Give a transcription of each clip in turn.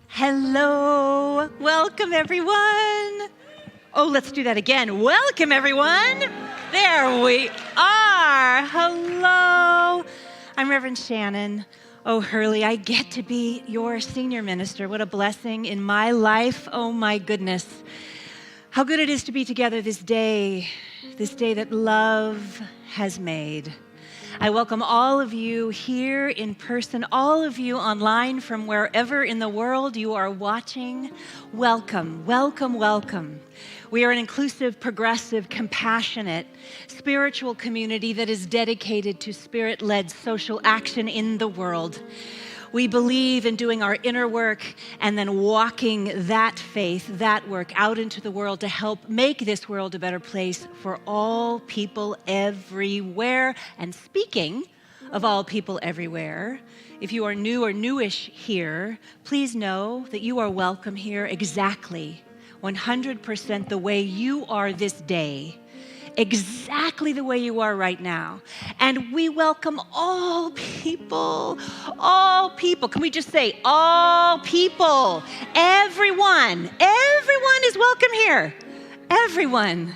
Hello, welcome everyone. Oh, let's do that again. Welcome everyone. There we are. Hello. I'm Rev Shannon. Oh, Hurley, I get to be your senior minister. What a blessing in my life. Oh my goodness. How good it is to be together this day that love has made. I welcome all of you here in person, all of you online from wherever in the world you are watching. Welcome, welcome, welcome. We are an inclusive, progressive, compassionate, spiritual community that is dedicated to spirit-led social action in the world. We believe in doing our inner work and then walking that faith, that work out into the world to help make this world a better place for all people everywhere. And speaking of all people everywhere, if you are new or newish here, please know that you are welcome here exactly 100% the way you are this day. Exactly the way you are right now. And we welcome all people, all people. Can we just say all people? Everyone is welcome here. Everyone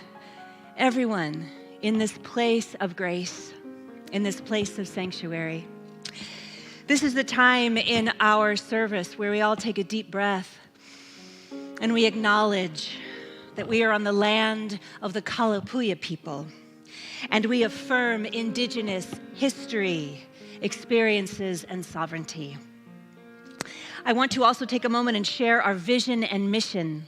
in this place of grace, in this place of sanctuary. This is the time in our service where we all take a deep breath and we acknowledge that we are on the land of the Kalapuya people, and we affirm indigenous history, experiences, and sovereignty. I want to also take a moment and share our vision and mission.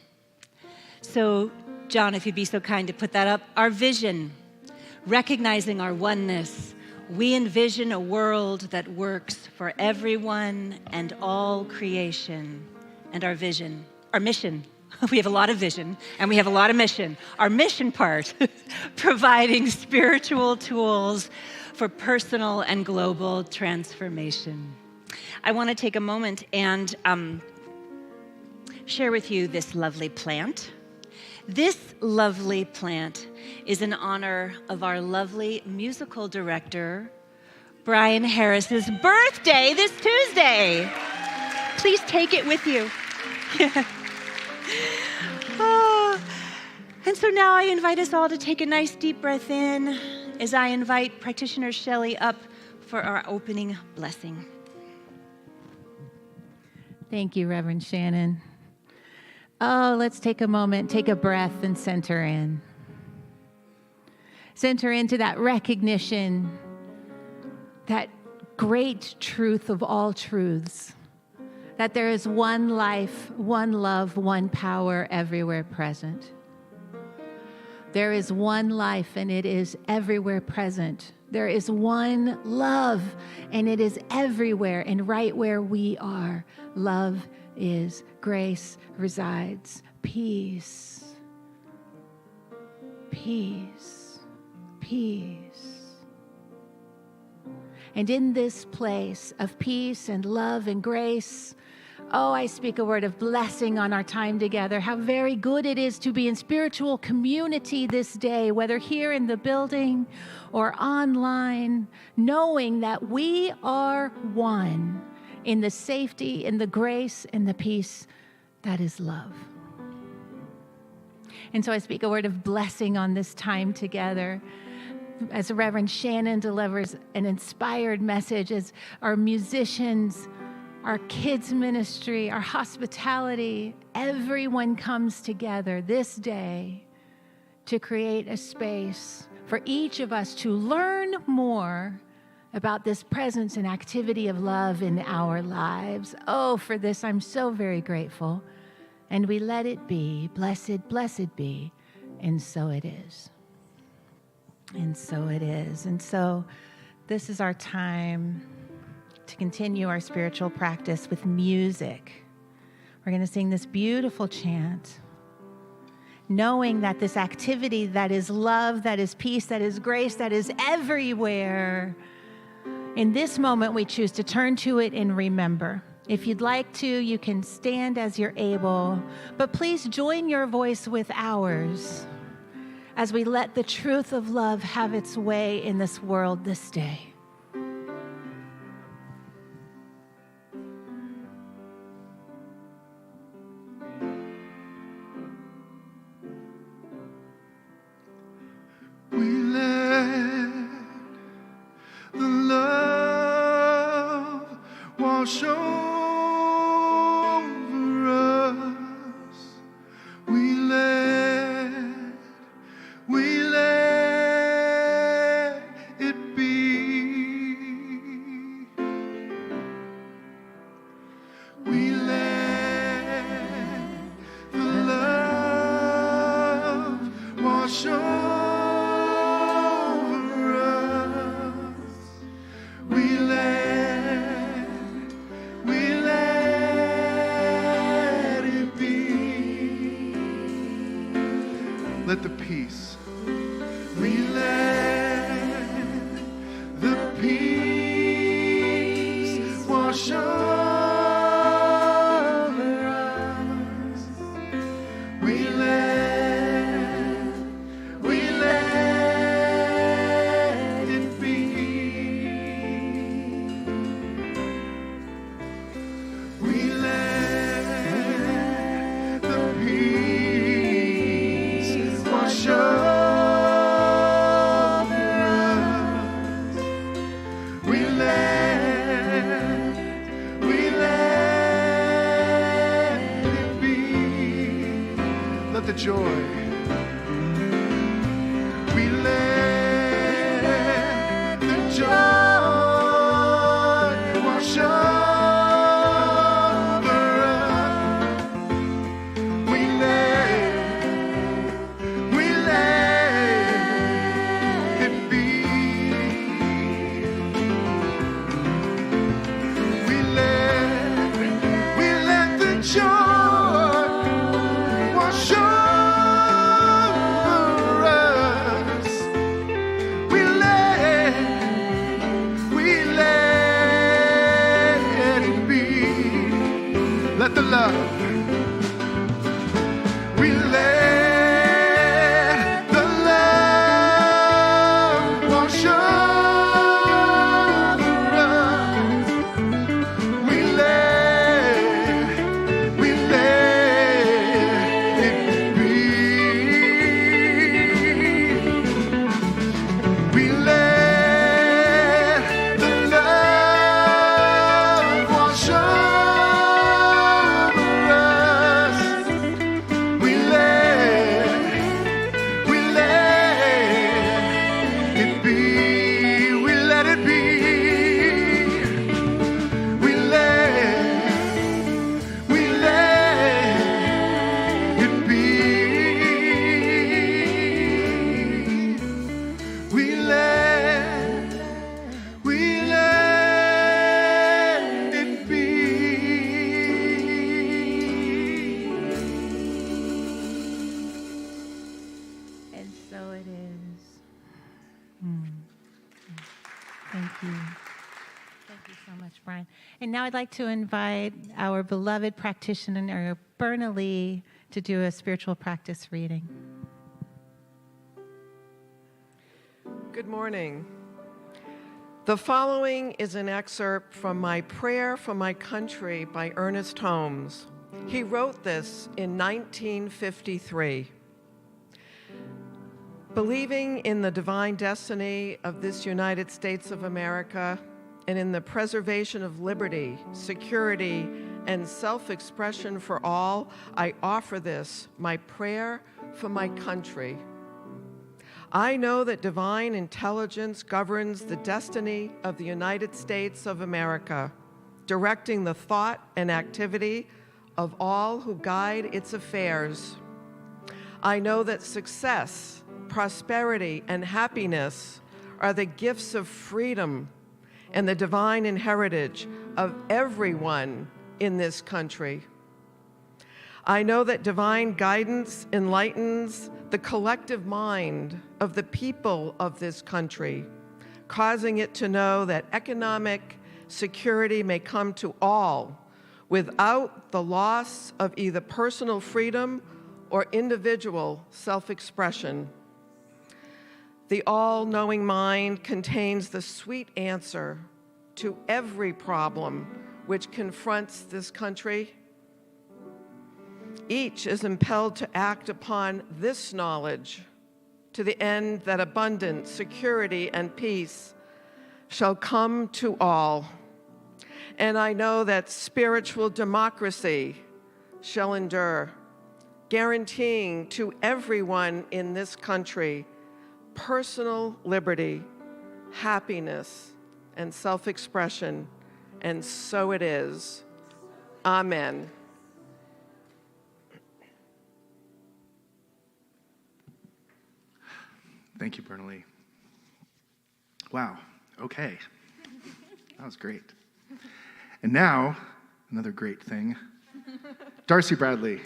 So, John, if you'd be so kind to put that up. Our vision, recognizing our oneness, we envision a world that works for everyone and all creation. And our vision, our mission, we have a lot of vision and we have a lot of mission. Our mission part, providing spiritual tools for personal and global transformation. I want to take a moment and share with you this lovely plant. This lovely plant is in honor of our lovely musical director, Brian Harris's birthday this Tuesday. Please take it with you. Oh. And so now I invite us all to take a nice deep breath in as I invite practitioner Shelley up for our opening blessing. Thank you, Reverend Shannon. Oh, let's take a moment, take a breath, and center in. Center into that recognition, that great truth of all truths, that there is one life, one love, one power everywhere present. There is one life and it is everywhere present. There is one love and it is everywhere and right where we are. Love is, grace resides, peace, peace, peace. And in this place of peace and love and grace, oh, I speak a word of blessing on our time together. How very good it is to be in spiritual community this day, whether here in the building or online, knowing that we are one in the safety, in the grace, in the peace that is love. And so I speak a word of blessing on this time together. As Reverend Shannon delivers an inspired message, as our musicians, our kids ministry, our hospitality, everyone comes together this day to create a space for each of us to learn more about this presence and activity of love in our lives. Oh, for this I'm so very grateful. And we let it be. Blessed, blessed be. And so it is. And so it is. And so this is our time to continue our spiritual practice with music. We're going to sing this beautiful chant, knowing that this activity that is love, that is peace, that is grace, that is everywhere. In this moment, we choose to turn to it and remember. If you'd like to, you can stand as you're able, but please join your voice with ours as we let the truth of love have its way in this world this day. wash over us. We let it be. We let the love wash over us. We let it be. Let the peace. We let the peace wash over us. We let it be. We let the peace wash over us. We let it be. Let the joy. We let the joy wash over us. We let it be. We let the joy wash over us. We let it be. Let the love. We let the love wash over us. We let it be. We let the love wash over us. We let it be. We let it be. We let it be. We let it be. And so it is. Thank you. Thank you so much, Brian. And now I'd like to invite our beloved practitioner, Berna Lee, to do a spiritual practice reading. Good morning. The following is an excerpt from My Prayer for My Country by Ernest Holmes. He wrote this in 1953. Believing in the divine destiny of this United States of America and in the preservation of liberty, security, and self-expression for all, I offer this, my prayer for my country. I know that divine intelligence governs the destiny of the United States of America, directing the thought and activity of all who guide its affairs. I know that success, prosperity, and happiness are the gifts of freedom and the divine heritage of everyone in this country. I know that divine guidance enlightens the collective mind of the people of this country, causing it to know that economic security may come to all without the loss of either personal freedom or individual self-expression. The all-knowing mind contains the sweet answer to every problem which confronts this country. Each is impelled to act upon this knowledge to the end that abundance, security, and peace shall come to all. And I know that spiritual democracy shall endure, guaranteeing to everyone in this country personal liberty, happiness, and self-expression. And so it is. Amen. Thank you, Bernalee. Wow, okay. That was great. And now, another great thing, Darcy Bradley.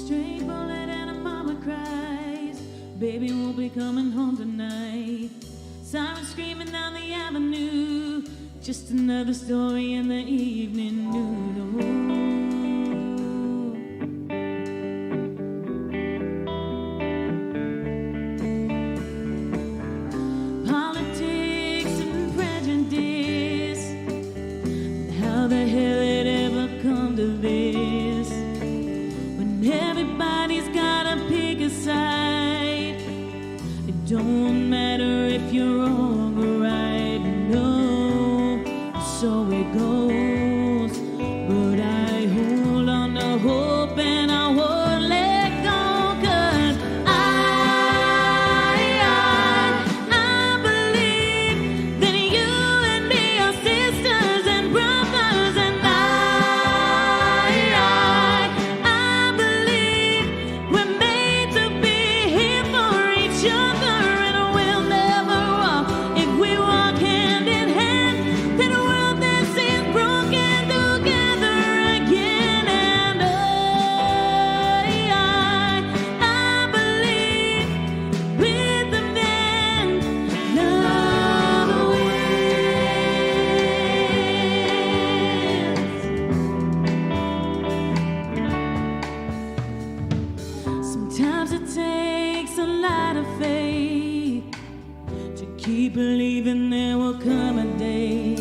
Straight bullet and a mama cries, baby won't be coming home tonight. Sirens screaming down the avenue, just another story in the evening news. Politics and prejudice, how the hell it ever come to this? When everybody's gotta pick a side, it don't matter if you're wrong or right, no, so it goes. But I hold on to hope and I won't let go, 'cause I believe that you and me are sisters and brothers, and I believe we're made to be here for each other, and we'll never walk if we walk hand in hand to the world that seems broken together again. And I believe with the man love wins. Sometimes it takes a lot of faith to keep believing there will come a day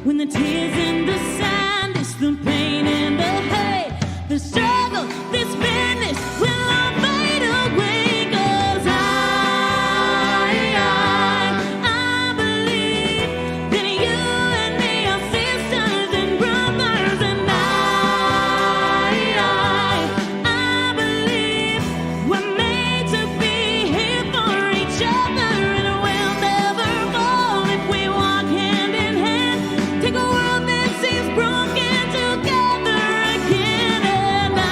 when the tears and the sadness, the pain and the hate, the struggle, this madness will all fade away. 'Cause I believe that you and me are sisters and brothers, and I believe we're made to be here for each other, and we'll never fall if we walk hand in hand. Take a world that seems broken together again. And I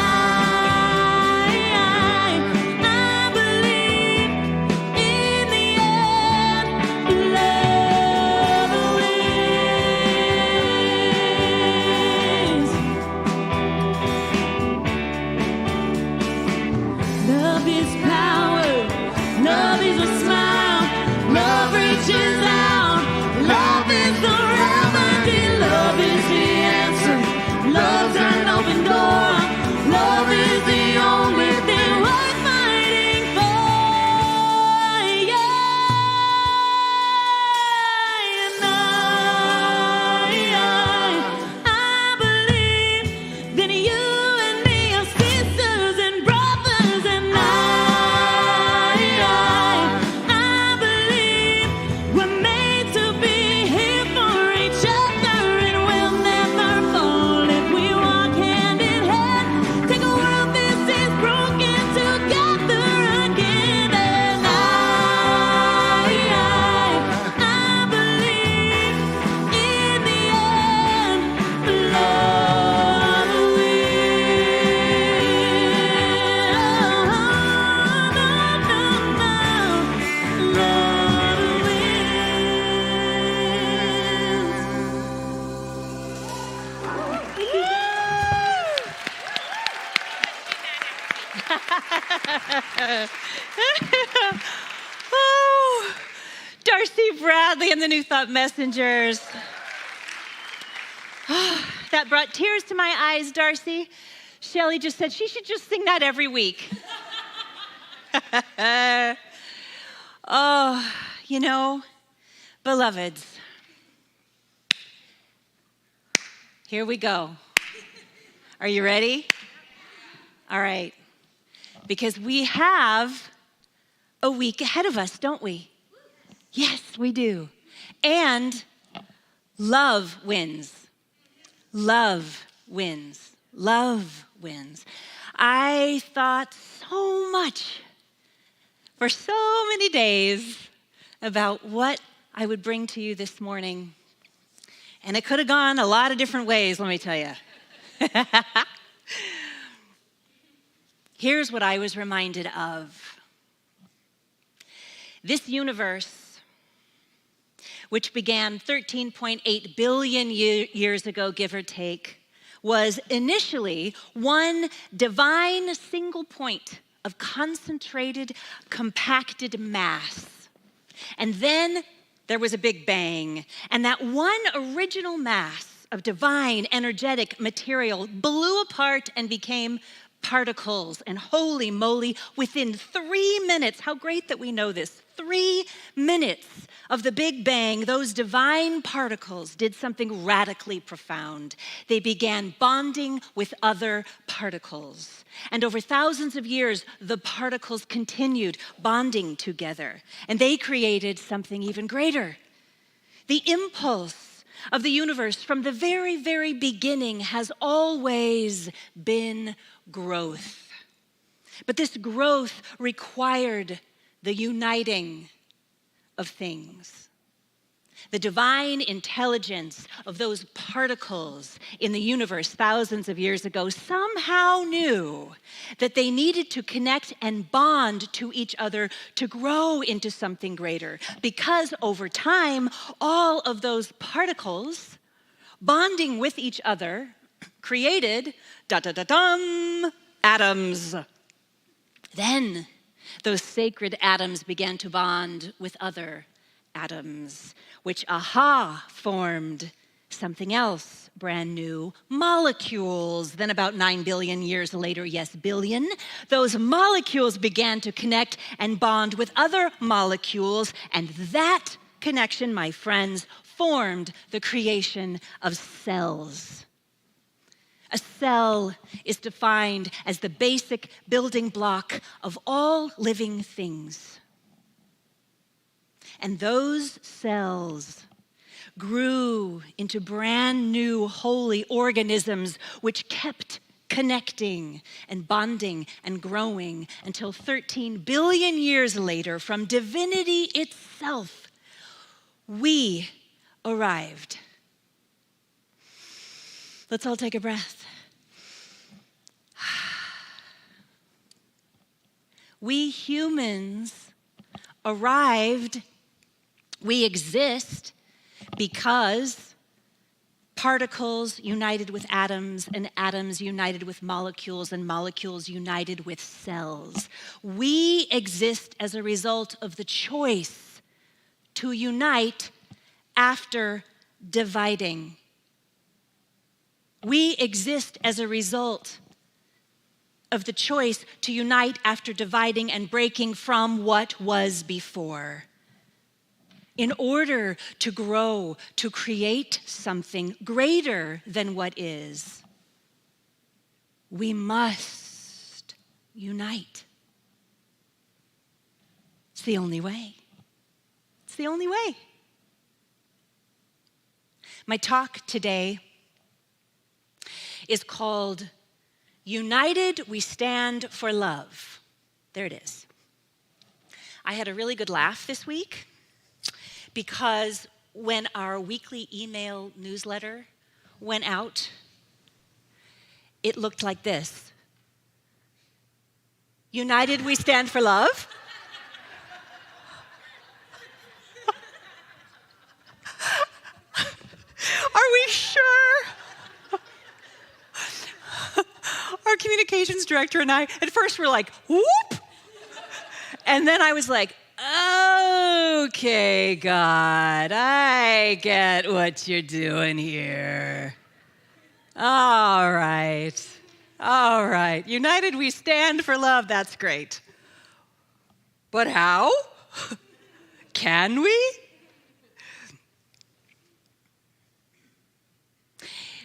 believe in the end, love wins. Love is power, love is a smile, love reaches out, love is the remedy, love is the answer, love's an open door, love is the only thing worth fighting for. And I believe that you and me are sisters and brothers, and I believe we're made to be here for each other, and we'll never fall if we walk hand in hand. Take a world that seems broken together again. And I believe in the end, love wins. Love Oh, Darcy Bradley and the New Thought Messengers. That brought tears to my eyes, Darcy. Shelley just said she should just sing that every week. Oh, you know, beloveds, here we go. Are you ready? All right. Because we have a week ahead of us, don't we? Yes, we do. And love wins. Love wins. Love wins. I thought so much for so many days about what I would bring to you this morning. And it could have gone a lot of different ways, let me tell you. Here's what I was reminded of. This universe, which began 13.8 billion years ago, give or take, was initially one divine single point of concentrated, compacted mass. And then there was a big bang, and that one original mass of divine, energetic material blew apart and became particles. And holy moly, within 3 minutes, how great that we know this, 3 minutes of the Big Bang, those divine particles did something radically profound. They began bonding with other particles. And over thousands of years, the particles continued bonding together. And they created something even greater. The impulse of the universe from the very, very beginning has always been growth. But this growth required the uniting of things. The divine intelligence of those particles in the universe thousands of years ago somehow knew that they needed to connect and bond to each other to grow into something greater. Because over time, all of those particles bonding with each other created atoms. Then those sacred atoms began to bond with other atoms, which, formed something else brand new, molecules. Then about 9 billion years later, yes, billion, those molecules began to connect and bond with other molecules, and that connection, my friends, formed the creation of cells. A cell is defined as the basic building block of all living things. And those cells grew into brand new holy organisms which kept connecting and bonding and growing until 13 billion years later, from divinity itself, we arrived. Let's all take a breath. We humans arrived, we exist because particles united with atoms, and atoms united with molecules, and molecules united with cells. We exist as a result of the choice to unite after dividing. We exist as a result of the choice to unite after dividing and breaking from what was before. In order to grow, to create something greater than what is, we must unite. It's the only way. It's the only way. My talk today is called United We Stand for Love. There it is. I had a really good laugh this week because when our weekly email newsletter went out, it looked like this. United We Stand for Love. Are we sure? Our communications director and I, at first were like, whoop. And then I was like, okay, God, I get what you're doing here. All right. All right. United we stand for love. That's great. But how? Can we?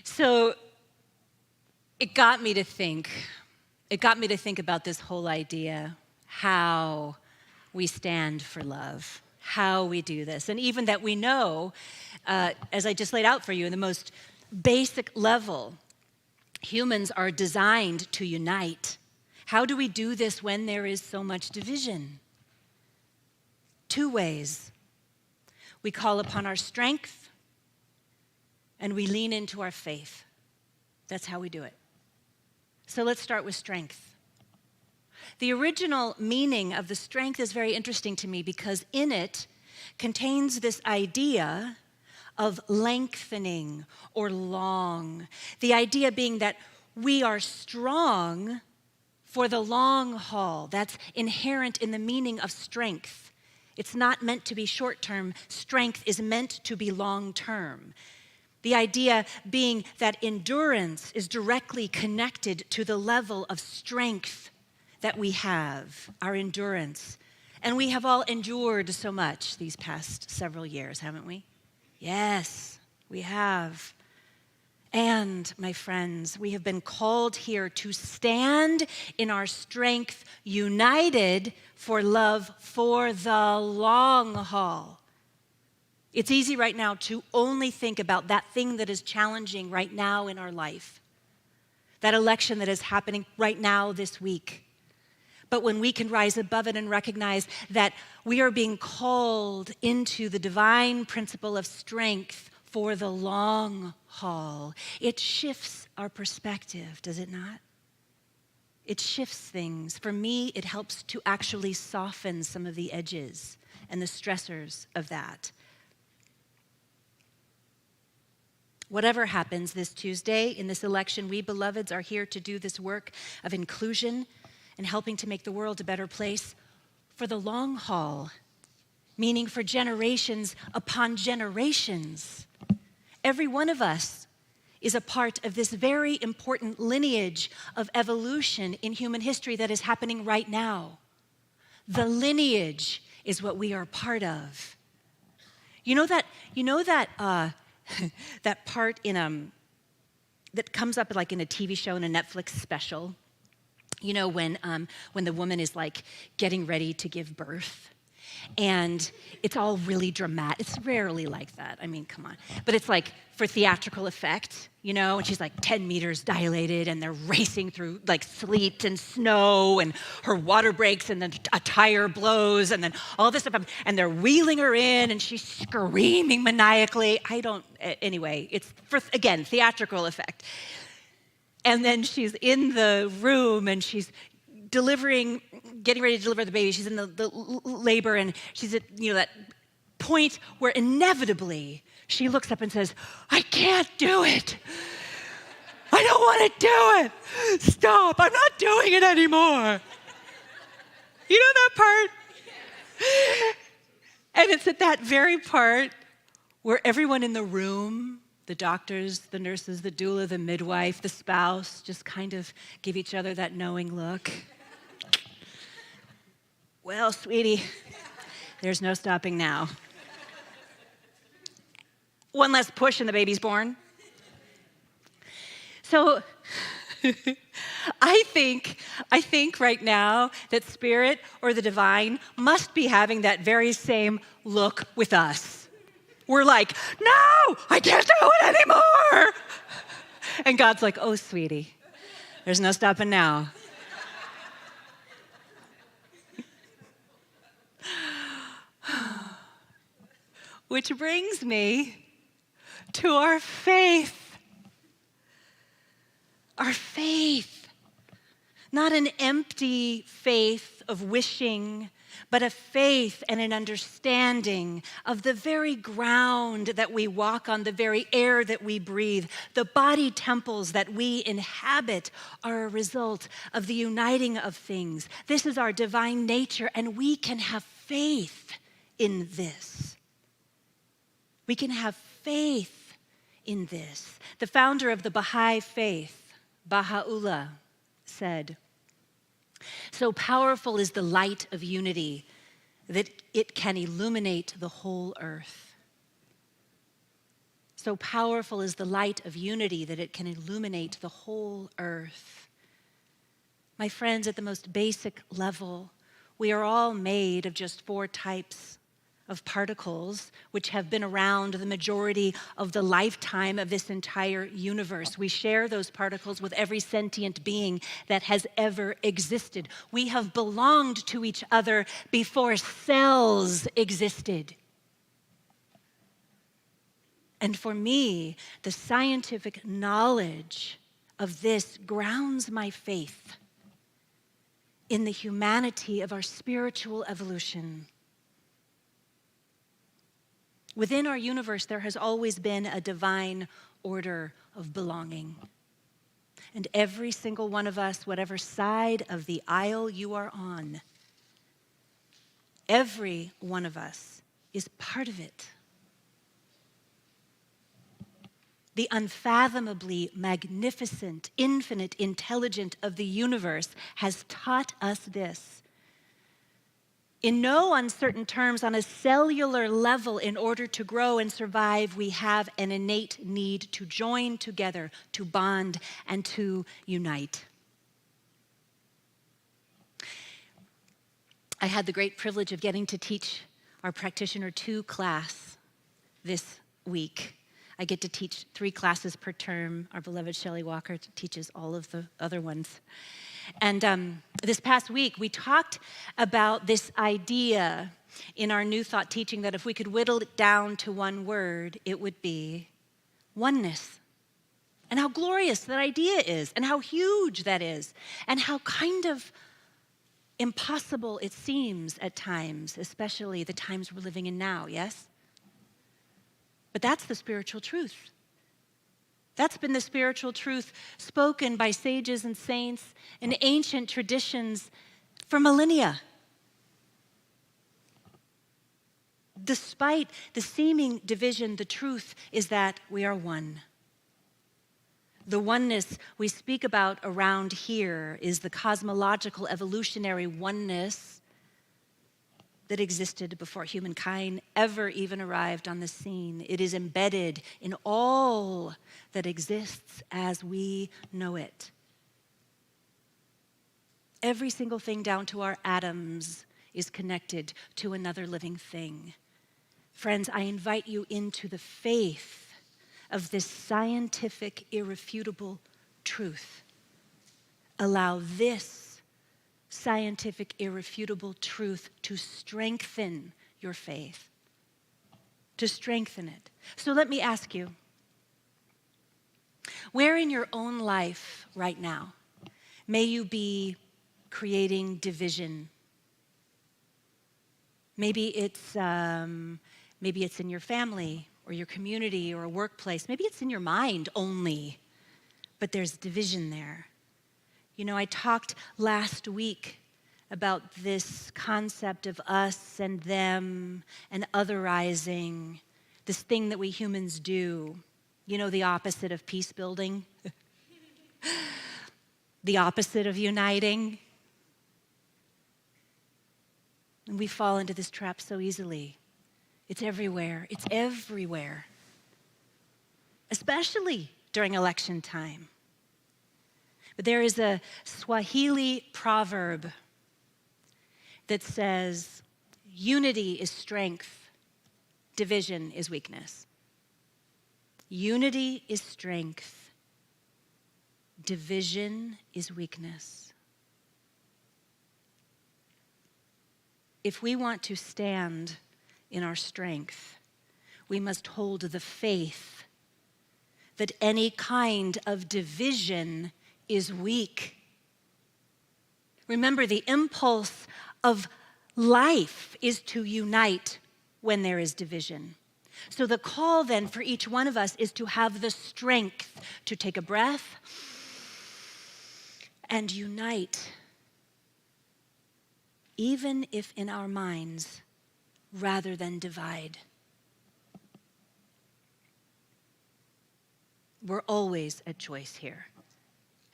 So it got me to think. It got me to think about this whole idea, how we stand for love, how we do this. And even that we know, as I just laid out for you, in the most basic level, humans are designed to unite. How do we do this when there is so much division? 2 ways. We call upon our strength and we lean into our faith. That's how we do it. So let's start with strength. The original meaning of the strength is very interesting to me because in it contains this idea of lengthening or long. The idea being that we are strong for the long haul. That's inherent in the meaning of strength. It's not meant to be short-term. Strength is meant to be long-term. The idea being that endurance is directly connected to the level of strength that we have, our endurance. And we have all endured so much these past several years, haven't we? Yes, we have. And, my friends, we have been called here to stand in our strength, united for love for the long haul. It's easy right now to only think about that thing that is challenging right now in our life, that election that is happening right now this week. But when we can rise above it and recognize that we are being called into the divine principle of strength for the long haul, it shifts our perspective, does it not? It shifts things. For me, it helps to actually soften some of the edges and the stressors of that. Whatever happens this Tuesday in this election, we beloveds are here to do this work of inclusion and helping to make the world a better place for the long haul, meaning for generations upon generations. Every one of us is a part of this very important lineage of evolution in human history that is happening right now. The lineage is what we are part of. You know that that part in that comes up like in a TV show in a Netflix special. You know when the woman is like getting ready to give birth, and it's all really dramatic. It's rarely like that. I mean, come on. But it's like for theatrical effect, you know, and she's like 10 meters dilated and they're racing through like sleet and snow and her water breaks and then a tire blows and then all this stuff. And they're wheeling her in and she's screaming maniacally. Anyway, it's for, again, theatrical effect. And then she's in the room and she's getting ready to deliver the baby. She's in the labor and she's at, that point where inevitably she looks up and says, I can't do it. I don't want to do it. Stop. I'm not doing it anymore. You know that part? And it's at that very part where everyone in the room, the doctors, the nurses, the doula, the midwife, the spouse, just kind of give each other that knowing look. Well, sweetie, there's no stopping now. One less push and the baby's born. So I think right now that Spirit or the divine must be having that very same look with us. We're like, no, I can't do it anymore. And God's like, oh, sweetie, there's no stopping now. Which brings me to our faith. Our faith. Not an empty faith of wishing, but a faith and an understanding of the very ground that we walk on, the very air that we breathe. The body temples that we inhabit are a result of the uniting of things. This is our divine nature, and we can have faith in this. We can have faith in this. The founder of the Baha'i faith, Baha'u'llah, said, "So powerful is the light of unity that it can illuminate the whole earth." So powerful is the light of unity that it can illuminate the whole earth. My friends, at the most basic level, we are all made of just 4 types of particles, which have been around the majority of the lifetime of this entire universe. We share those particles with every sentient being that has ever existed. We have belonged to each other before cells existed. And for me, the scientific knowledge of this grounds my faith in the humanity of our spiritual evolution. Within our universe, there has always been a divine order of belonging. And every single one of us, whatever side of the aisle you are on, every one of us is part of it. The unfathomably magnificent, infinite intelligence of the universe has taught us this. In no uncertain terms, on a cellular level, in order to grow and survive, we have an innate need to join together, to bond, and to unite. I had the great privilege of getting to teach our Practitioner 2 class this week. I get to teach 3 classes per term. Our beloved Shelley Walker teaches all of the other ones. And this past week, we talked about this idea in our New Thought teaching that if we could whittle it down to one word, it would be oneness. And how glorious that idea is, and how huge that is, and how kind of impossible it seems at times, especially the times we're living in now, yes? But that's the spiritual truth. That's been the spiritual truth spoken by sages and saints in ancient traditions for millennia. Despite the seeming division, the truth is that we are one. The oneness we speak about around here is the cosmological evolutionary oneness that existed before humankind ever even arrived on the scene. It is embedded in all that exists as we know it. Every single thing down to our atoms is connected to another living thing. Friends, I invite you into the faith of this scientific, irrefutable truth. Allow this scientific, irrefutable truth to strengthen your faith, to strengthen it. So let me ask you, where in your own life right now may you be creating division? Maybe it's in your family or your community or a workplace. Maybe it's in your mind only, but there's division there. You know, I talked last week about this concept of us and them and otherizing, this thing that we humans do. You know, the opposite of peace building, the opposite of uniting. And we fall into this trap so easily. It's everywhere. It's everywhere, especially during election time. But there is a Swahili proverb that says, unity is strength, division is weakness. Unity is strength, division is weakness. If we want to stand in our strength, we must hold the faith that any kind of division is weak. Remember, the impulse of life is to unite when there is division. So the call then for each one of us is to have the strength to take a breath and unite, even if in our minds, rather than divide. We're always at choice here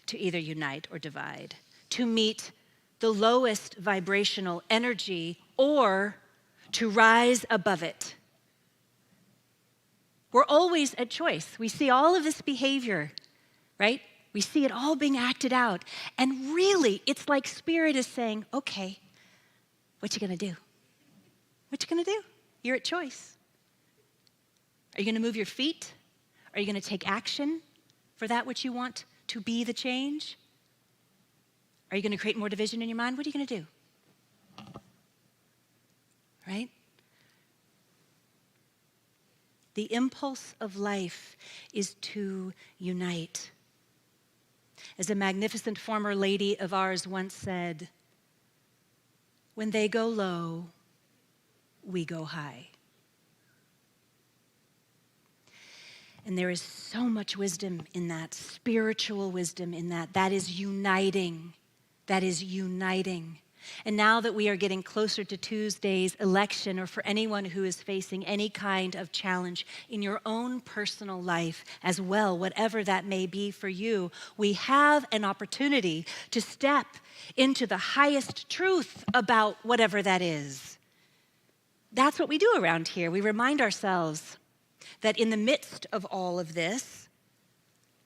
to either unite or divide, to meet the lowest vibrational energy or to rise above it. We're always at choice. We see all of this behavior, right? We see it all being acted out. And really, it's like Spirit is saying, okay, what you gonna do? What you gonna do? You're at choice. Are you gonna move your feet? Are you gonna take action for that which you want to be the change? Are you gonna create more division in your mind? What are you gonna do? Right? The impulse of life is to unite. As a magnificent former lady of ours once said, when they go low, we go high. And there is so much wisdom in that, spiritual wisdom in that. That is uniting. That is uniting. And now that we are getting closer to Tuesday's election, or for anyone who is facing any kind of challenge in your own personal life as well, whatever that may be for you, we have an opportunity to step into the highest truth about whatever that is. That's what we do around here. We remind ourselves that in the midst of all of this,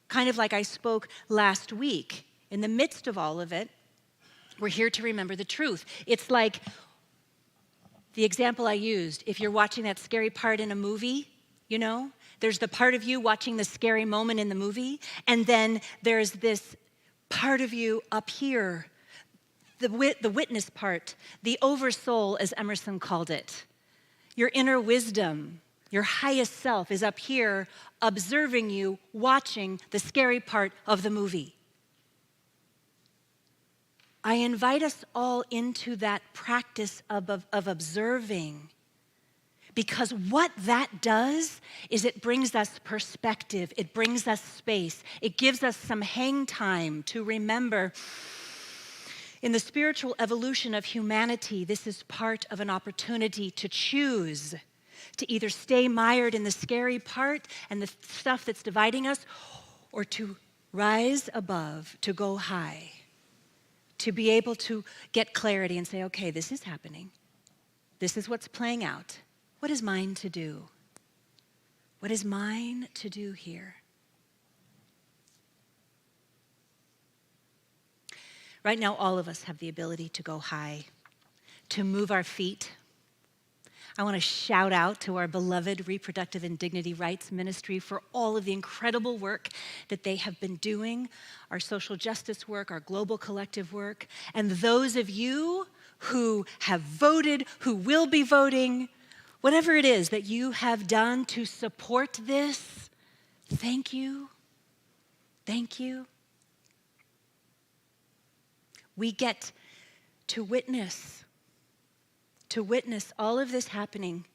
kind of like I spoke last week, in the midst of all of it, we're here to remember the truth. It's like the example I used. If you're watching that scary part in a movie, you know, there's the part of you watching the scary moment in the movie, and then there's this part of you up here, the witness part, the oversoul, as Emerson called it. Your inner wisdom, your highest self is up here observing you, watching the scary part of the movie. I invite us all into that practice of observing, because what that does is it brings us perspective, it brings us space, it gives us some hang time to remember. In the spiritual evolution of humanity, this is part of an opportunity to choose to either stay mired in the scary part and the stuff that's dividing us, or to rise above, to go high. To be able to get clarity and say, okay, this is happening. This is what's playing out. What is mine to do? What is mine to do here? Right now, all of us have the ability to go high, to move our feet. I want to shout out to our beloved Reproductive and Dignity Rights Ministry for all of the incredible work that they have been doing, our social justice work, our global collective work, and those of you who have voted, who will be voting, whatever it is that you have done to support this, thank you. Thank you. We get to witness all of this happening,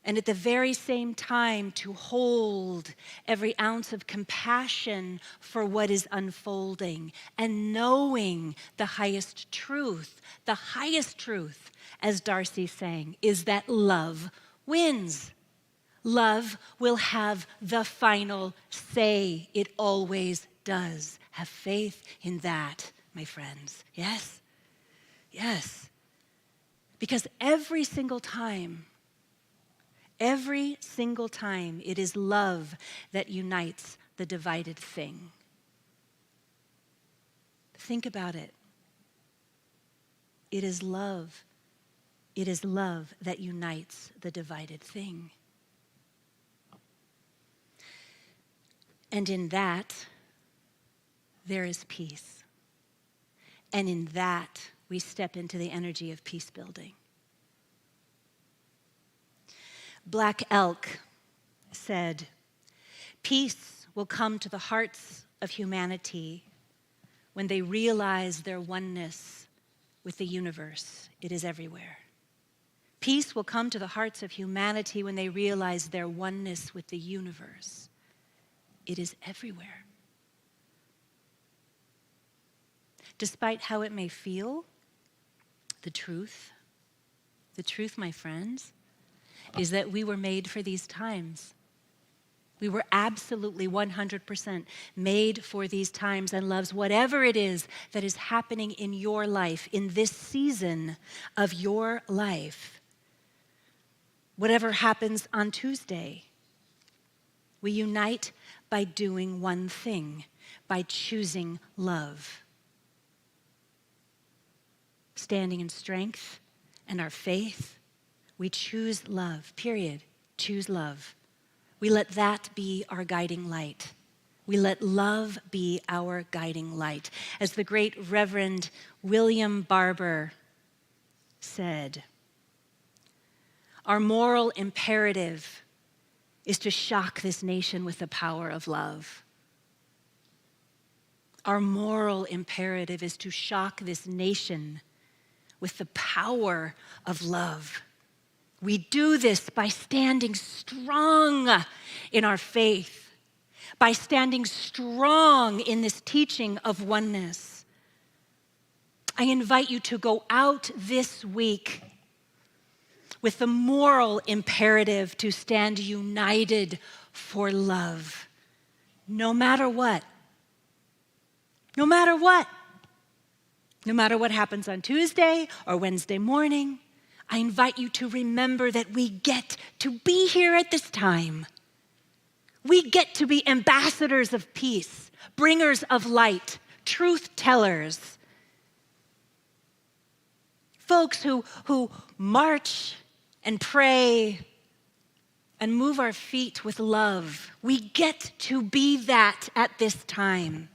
and at the very same time to hold every ounce of compassion for what is unfolding, and knowing the highest truth, as Darcy sang, is that love wins. Love will have the final say. It always does. Have faith in that, my friends. Yes? Yes. Because every single time, it is love that unites the divided thing. Think about it. It is love. It is love that unites the divided thing. And in that, there is peace. And in that, we step into the energy of peace building. Black Elk said, peace will come to the hearts of humanity when they realize their oneness with the universe. It is everywhere. Peace will come to the hearts of humanity when they realize their oneness with the universe. It is everywhere. Despite how it may feel, the truth, my friends, is that we were made for these times. We were absolutely 100% made for these times and loves, whatever it is that is happening in your life, in this season of your life. Whatever happens on Tuesday, we unite by doing one thing, by choosing love. Standing in strength and our faith, we choose love, period. Choose love. We let that be our guiding light. We let love be our guiding light. As the great Reverend William Barber said, our moral imperative is to shock this nation with the power of love. Our moral imperative is to shock this nation with the power of love. We do this by standing strong in our faith, by standing strong in this teaching of oneness. I invite you to go out this week with the moral imperative to stand united for love, no matter what. No matter what. No matter what happens on Tuesday or Wednesday morning, I invite you to remember that we get to be here at this time. We get to be ambassadors of peace, bringers of light, truth tellers, folks who march and pray and move our feet with love. We get to be that at this time.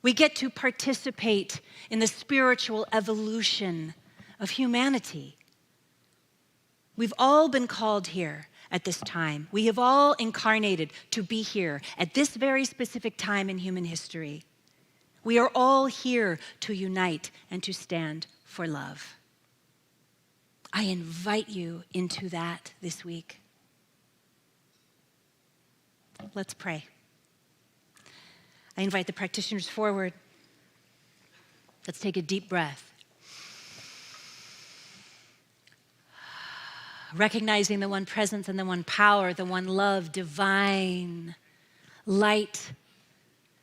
We get to participate in the spiritual evolution of humanity. We've all been called here at this time. We have all incarnated to be here at this very specific time in human history. We are all here to unite and to stand for love. I invite you into that this week. Let's pray. I invite the practitioners forward. Let's take a deep breath. Recognizing the one presence and the one power, the one love, divine, light,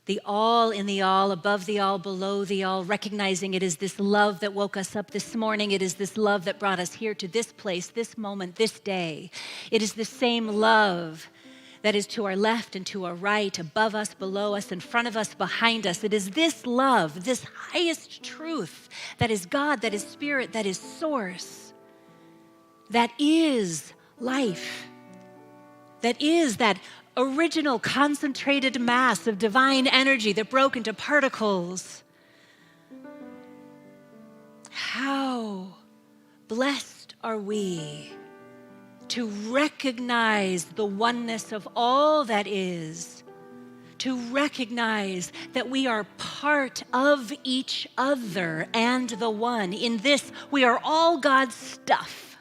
the all in the all, above the all, below the all, recognizing it is this love that woke us up this morning. It is this love that brought us here to this place, this moment, this day. It is the same love that is to our left and to our right, above us, below us, in front of us, behind us. It is this love, this highest truth that is God, that is spirit, that is source, that is life, that is that original concentrated mass of divine energy that broke into particles. How blessed are we to recognize the oneness of all that is, to recognize that we are part of each other and the one. In this, we are all God's stuff.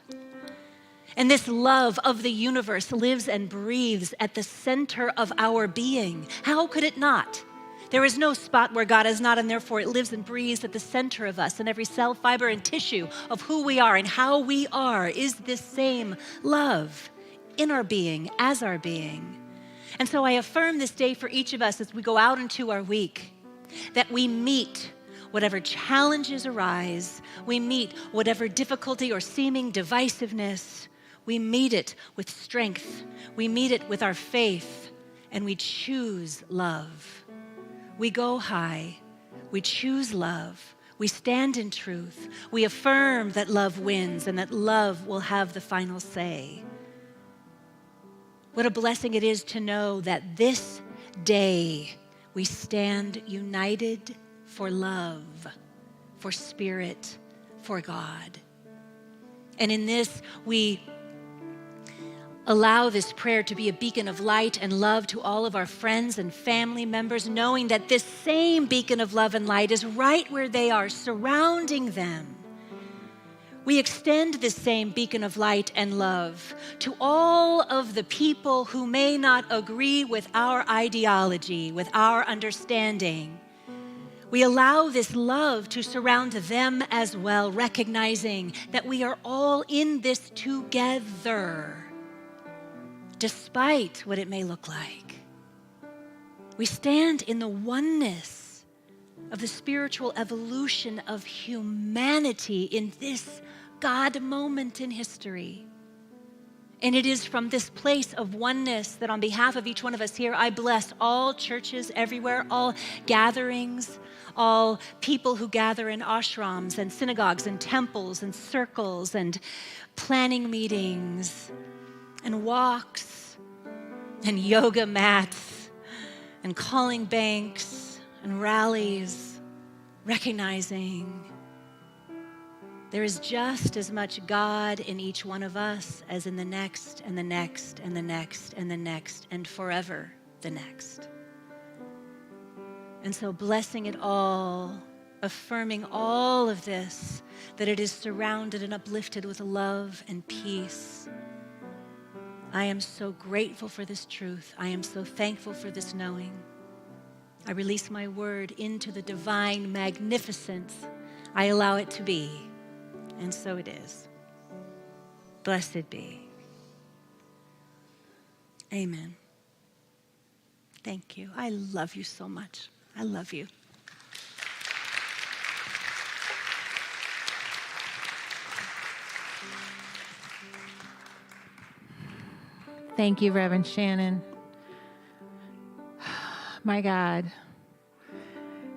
And this love of the universe lives and breathes at the center of our being. How could it not? There is no spot where God is not, and therefore it lives and breathes at the center of us, and every cell, fiber, and tissue of who we are and how we are is this same love in our being, as our being. And so I affirm this day for each of us as we go out into our week, that we meet whatever challenges arise, we meet whatever difficulty or seeming divisiveness, we meet it with strength, we meet it with our faith, and we choose love. We go high, we choose love, we stand in truth, we affirm that love wins and that love will have the final say. What a blessing it is to know that this day we stand united for love, for spirit, for God. And in this, we allow this prayer to be a beacon of light and love to all of our friends and family members, knowing that this same beacon of love and light is right where they are, surrounding them. We extend this same beacon of light and love to all of the people who may not agree with our ideology, with our understanding. We allow this love to surround them as well, recognizing that we are all in this together despite what it may look like. We stand in the oneness of the spiritual evolution of humanity in this God moment in history. And it is from this place of oneness that on behalf of each one of us here, I bless all churches everywhere, all gatherings, all people who gather in ashrams and synagogues and temples and circles and planning meetings and walks and yoga mats and calling banks and rallies, recognizing there is just as much God in each one of us as in the next and the next and the next and the next and forever the next. And so blessing it all, affirming all of this, that it is surrounded and uplifted with love and peace. I am so grateful for this truth. I am so thankful for this knowing. I release my word into the divine magnificence. I allow it to be. And so it is. Blessed be. Amen. Thank you. I love you so much. I love you. Thank you, Reverend Shannon. My God.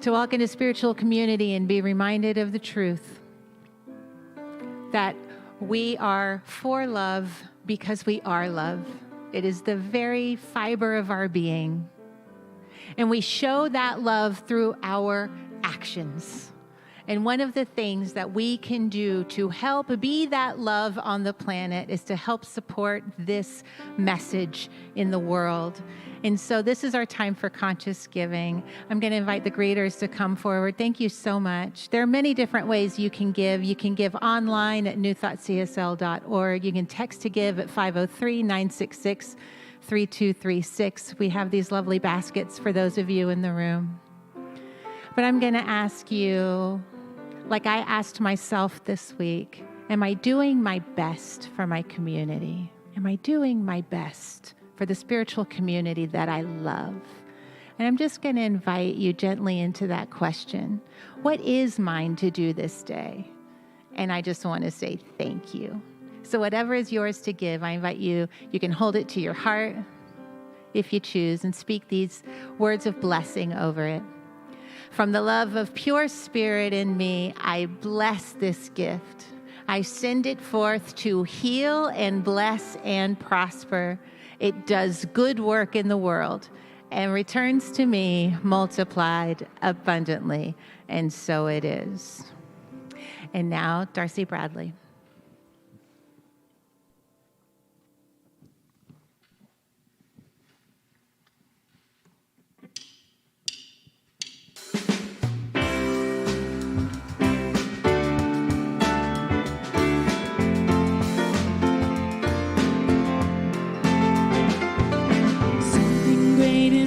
To walk into spiritual community and be reminded of the truth that we are for love because we are love. It is the very fiber of our being. And we show that love through our actions. And one of the things that we can do to help be that love on the planet is to help support this message in the world. And so this is our time for conscious giving. I'm going to invite the greeters to come forward. Thank you so much. There are many different ways you can give. You can give online at newthoughtscsl.org. You can text to give at 503-966-3236. We have these lovely baskets for those of you in the room. But I'm going to ask you, like I asked myself this week, am I doing my best for my community? Am I doing my best for the spiritual community that I love? And I'm just going to invite you gently into that question. What is mine to do this day? And I just want to say thank you. So whatever is yours to give, I invite you, you can hold it to your heart if you choose and speak these words of blessing over it. From the love of pure spirit in me, I bless this gift. I send it forth to heal and bless and prosper. It does good work in the world and returns to me multiplied abundantly. And so it is. And now, Darcy Bradley.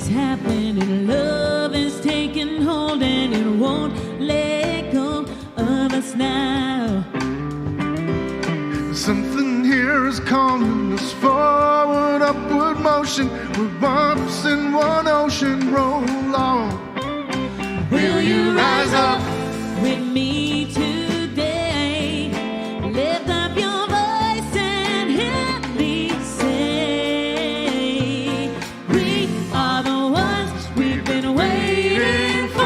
Happening, love is taking hold and it won't let go of us now. Something here is calling us forward, upward motion. We're bumps in one ocean, roll on. Will you rise up with me today? Lift up your voice and hear me say, we are the ones we've been waiting for.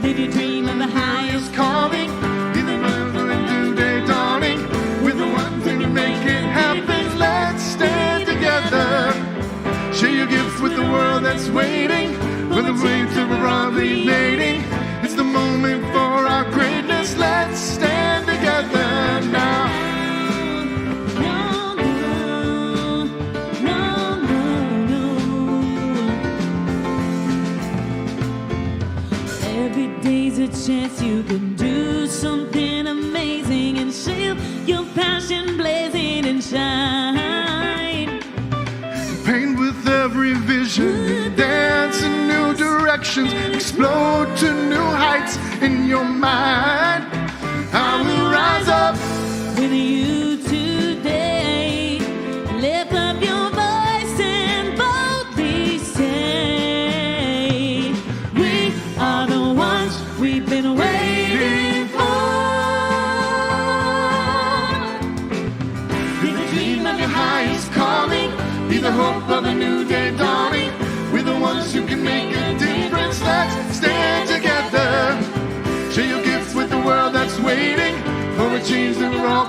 Live your dream of the highest calling. in the miles of a new day dawning? We're the ones who can make it happen. Let's stand together. Share your gifts with the world that's waiting for the waves of originating. It's the moment for our greatness. Let's stand together now. No, no, no, no. Every day's a chance you can do something amazing and shield your passion blazing and shine. Paint with every vision, dance in new directions, explode to new heights in your mind. I will rise up With you too.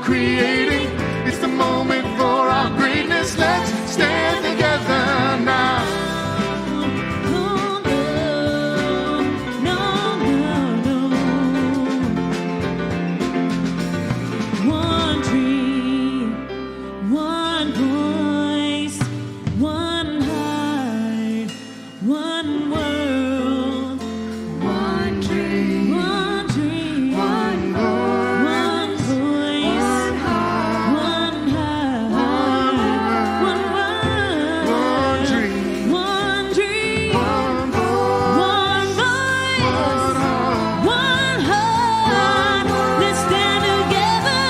creating. It's the moment for our greatness. Let's stand together now. One tree, one voice, one heart, one world. One dream, One tree, one voice, one voice, one heart, one heart, one world. one dream, One tree, one voice, one voice, one heart. one heart. Let's stand together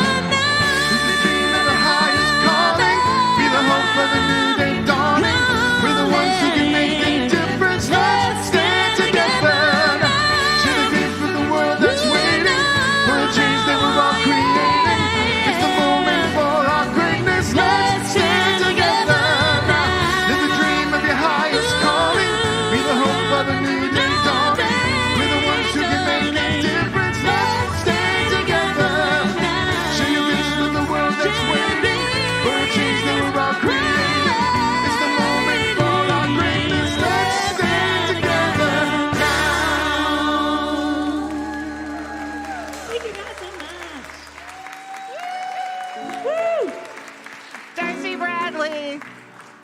We dream of the highest calling. Be the hope of a new day dawning. We're the ones who can make a difference. Let's stand together. Share the gift with the world that's waiting for a change that we're all creating. It's the moment for our greatness. Let's stand together. Live the dream of your highest calling. Be the hope of a new day dawning. We're the ones who can make a difference. Let's stand together. Share your gifts with the world that's waiting for a change that we're all creating. It's the moment for our greatness. Let's stand together now. Thank you guys so much. Darcy Bradley,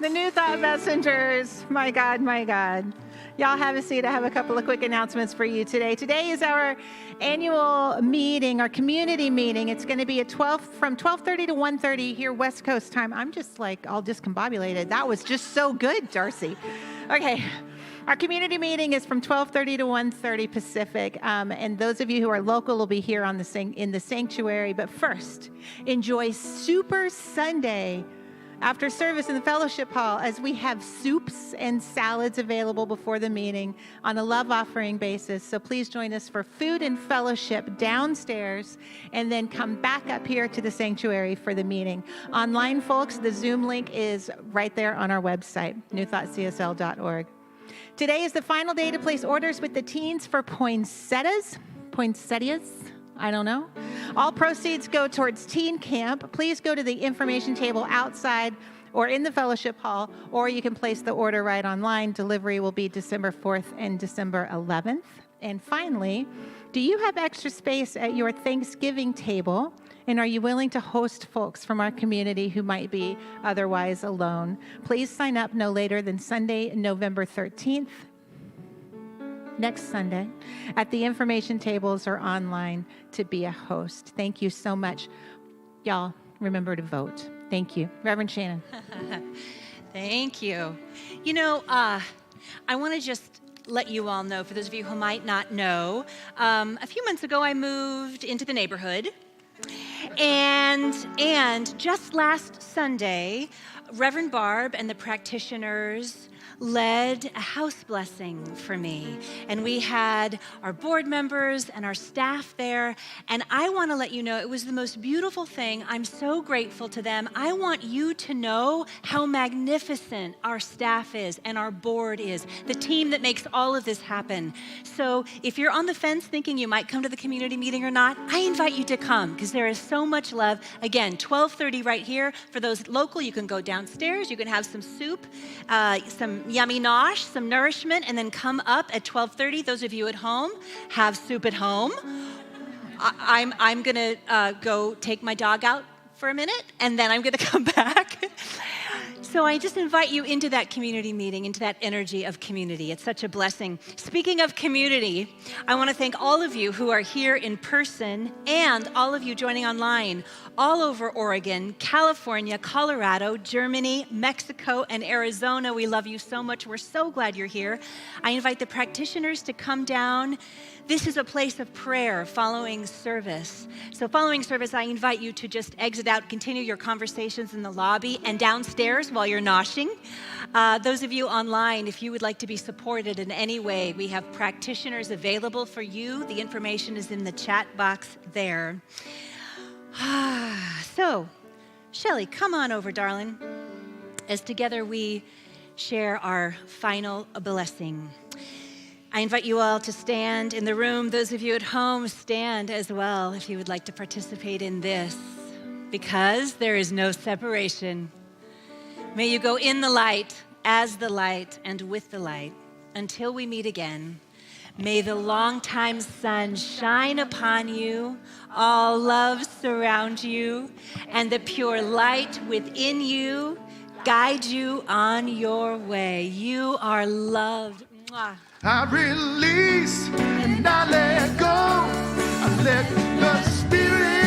the New Thought Messengers. My God, my God. Y'all have a seat. I have a couple of quick announcements for you today. Today is our annual meeting, our community meeting. It's going to be at from 12:30 to 1:30 here West Coast time. I'm just like all discombobulated. That was just so good, Darcy. Okay. Our community meeting is from 12:30 to 1:30 Pacific, and those of you who are local will be here on in the sanctuary. But first, enjoy Super Sunday after service in the fellowship hall, as we have soups and salads available before the meeting on a love offering basis. So please join us for food and fellowship downstairs, and then come back up here to the sanctuary for the meeting. Online, folks, the Zoom link is right there on our website, newthoughtcsl.org. Today is the final day to place orders with the teens for poinsettias. I don't know. All proceeds go towards teen camp. Please go to the information table outside or in the fellowship hall, or you can place the order right online. Delivery will be December 4th and December 11th. And finally, do you have extra space at your Thanksgiving table? And are you willing to host folks from our community who might be otherwise alone? Please sign up no later than Sunday, November 13th, next Sunday, at the information tables or online to be a host. Thank you so much. Y'all, remember to vote. Thank you. Reverend Shannon. Thank you. You know, I want to just let you all know, for those of you who might not know, a few months ago I moved into the neighborhood. And just last Sunday, Reverend Barb and the practitioners led a house blessing for me. And we had our board members and our staff there. And I want to let you know it was the most beautiful thing. I'm so grateful to them. I want you to know how magnificent our staff is and our board is, the team that makes all of this happen. So if you're on the fence thinking you might come to the community meeting or not, I invite you to come because there is so much love. Again, 12:30 right here. For those local, you can go downstairs. You can have some soup, some yummy nosh, some nourishment, and then come up at 12:30. Those of you at home, have soup at home. I'm gonna go take my dog out for a minute, and then I'm gonna come back. So I just invite you into that community meeting, into that energy of community. It's such a blessing. Speaking of community, I want to thank all of you who are here in person and all of you joining online all over Oregon, California, Colorado, Germany, Mexico, and Arizona. We love you so much. We're so glad you're here. I invite the practitioners to come down. This is a place of prayer following service. So following service, I invite you to just exit out, continue your conversations in the lobby and downstairs while you're noshing. Those of you online, if you would like to be supported in any way, we have practitioners available for you. The information is in the chat box there. So, Shelley, come on over, darling, as together we share our final blessing. I invite you all to stand in the room. Those of you at home, stand as well if you would like to participate in this. because there is no separation. May you go in the light, as the light, and with the light, until we meet again. May the longtime sun shine upon you, all love surround you, and the pure light within you guide you on your way. You are loved. Mwah. I release and I let go. I let the Spirit